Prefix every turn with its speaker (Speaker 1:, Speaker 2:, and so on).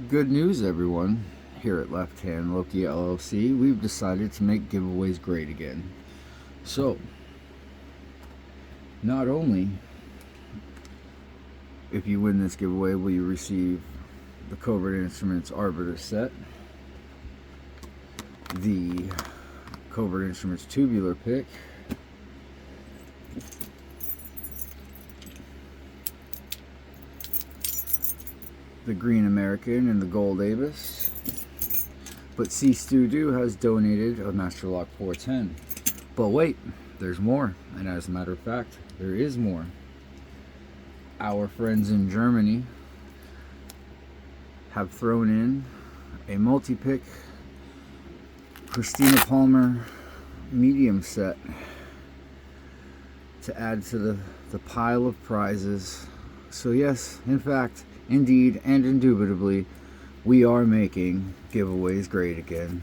Speaker 1: Good news, everyone. Here at Left Hand Loki LLC, we've decided to make giveaways great again. So, not only if you win this giveaway will you receive the Covert Instruments Arbiter set, the Covert Instruments tubular pick, the Green American and the Gold Avis. But C. Stu has donated a Master Lock 410. But wait, there's more. And as a matter of fact, there is more. Our friends in Germany have thrown in a multi-pick Christina Palmer medium set to add to the pile of prizes. So yes, in fact, indeed, and indubitably, we are making giveaways great again.